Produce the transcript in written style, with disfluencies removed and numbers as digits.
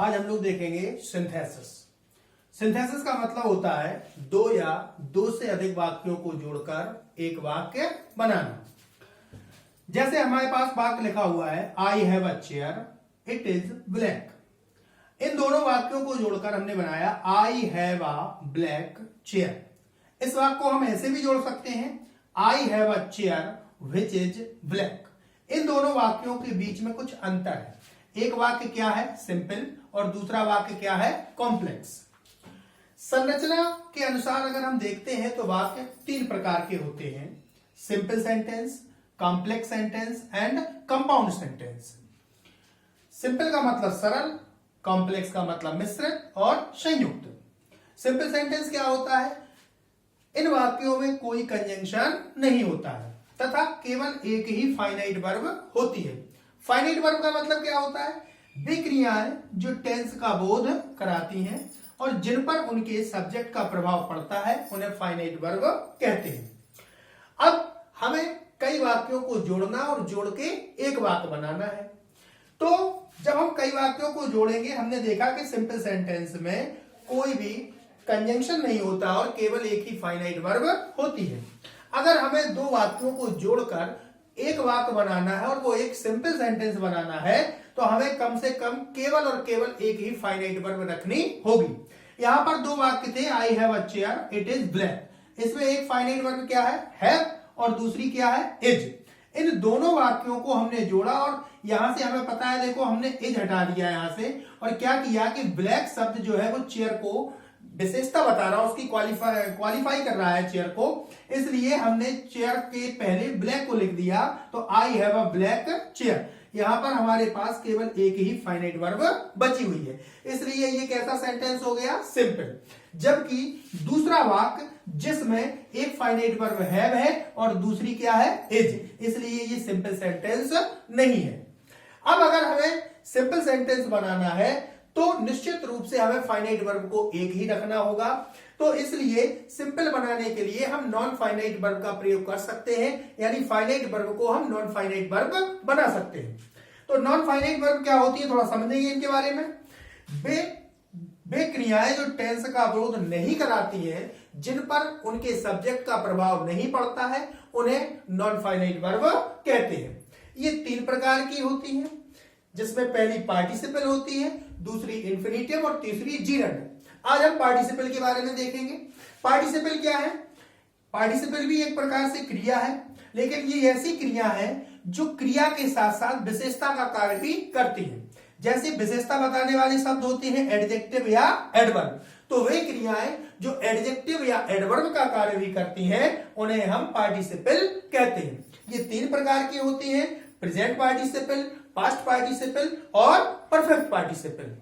आज हम लोग देखेंगे सिंथेसिस। सिंथेसिस का मतलब होता है दो या दो से अधिक वाक्यों को जोड़कर एक वाक्य बनाना। जैसे हमारे पास वाक्य लिखा हुआ है I have a chair, it is black. इन दोनों वाक्यों को जोड़कर हमने बनाया I have a black chair. इस वाक्य को हम ऐसे भी जोड़ सकते हैं I have a chair which is black. इन दोनों वाक्यों के बीच में कुछ अंतर है। एक वाक्य क्या है सिंपल और दूसरा वाक्य क्या है कॉम्प्लेक्स। संरचना के अनुसार अगर हम देखते हैं तो वाक्य तीन प्रकार के होते हैं, simple sentence, complex sentence and compound sentence. Simple का मतलब सरल, कॉम्प्लेक्स का मतलब मिश्रित और संयुक्त। सिंपल सेंटेंस क्या होता है, इन वाक्यों में कोई कंजंक्शन नहीं होता है तथा केवल एक ही फाइनाइट वर्ब होती है। फाइनाइट वर्ब का मतलब क्या होता है, वे क्रियाएं जो टेंस का बोध कराती हैं और जिन पर उनके सब्जेक्ट का प्रभाव पड़ता है उन्हें फाइनाइट वर्ब कहते हैं। अब हमें कई वाक्यों को जोड़ना और जोड़ के एक वाक्य बनाना है। तो जब हम कई वाक्यों को जोड़ेंगे, हमने देखा कि सिंपल सेंटेंस में कोई भी कंजंक्शन नहीं होता और केवल एक ही फाइनाइट वर्ब होती है। अगर हमें दो वाक्यों को जोड़कर एक वाक्य बनाना है और वो एक सिंपल सेंटेंस बनाना है तो हमें कम से कम केवल और केवल एक ही फाइनाइट वर्ब रखनी होगी। यहां पर दो वाक्य थे आई have a chair, it is black. इसमें एक फाइनाइट वर्ब क्या है और दूसरी क्या है इज। इन दोनों वाक्यों को हमने जोड़ा और यहां से हमें पता है, देखो हमने इज हटा दिया यहां से और क्या किया कि ब्लैक शब्द जो है वो चेयर को विशेषता बता रहा है, उसकी क्वालिफाई कर रहा है चेयर को, इसलिए हमने चेयर के पहले ब्लैक को लिख दिया। तो आई हैव अ ब्लैक चेयर। यहां पर हमारे पास केवल एक ही फाइनाइट वर्ब बची हुई है, इसलिए ये कैसा सेंटेंस हो गया सिंपल। जबकि दूसरा वाक्य जिसमें एक फाइनाइट वर्ब हैव है और दूसरी क्या है इज, इसलिए ये सिंपल सेंटेंस नहीं है। अब अगर हमें सिंपल सेंटेंस बनाना है तो निश्चित रूप से हमें फाइनाइट वर्ब को एक ही रखना होगा। तो इसलिए सिंपल बनाने के लिए हम नॉन फाइनाइट वर्ब का प्रयोग कर सकते हैं, यानी फाइनाइट वर्ब को हम नॉन फाइनाइट वर्ब बना सकते हैं। तो नॉन फाइनाइट वर्ब क्या होती है थोड़ा समझेंगे इनके बारे में। वे क्रियाएं जो टेंस का विरोध नहीं कराती हैं, जिन पर उनके सब्जेक्ट का प्रभाव नहीं पड़ता है, उन्हें नॉन फाइनाइट वर्ब कहते हैं। ये तीन प्रकार की होती हैं, जिसमें पहली पार्टिसिपल होती है, दूसरी इंफिनिटिव और तीसरी जीरंड। आज हम पार्टिसिपल के बारे में देखेंगे। पार्टिसिपल क्या है, पार्टिसिपल भी एक प्रकार से क्रिया है, लेकिन ये ऐसी क्रिया है जो क्रिया के साथ साथ विशेषता का कार्य भी करती है। जैसे विशेषता बताने वाले शब्द होते हैं एडजेक्टिव या एडवर्ब, तो वे क्रियाएं जो एडजेक्टिव या एडवर्ब का कार्य भी करती हैं उन्हें हम पार्टिसिपल कहते हैं। ये तीन प्रकार की होती हैं, प्रेजेंट पार्टिसिपल, पास्ट पार्टिसिपल और परफेक्ट पार्टिसिपल।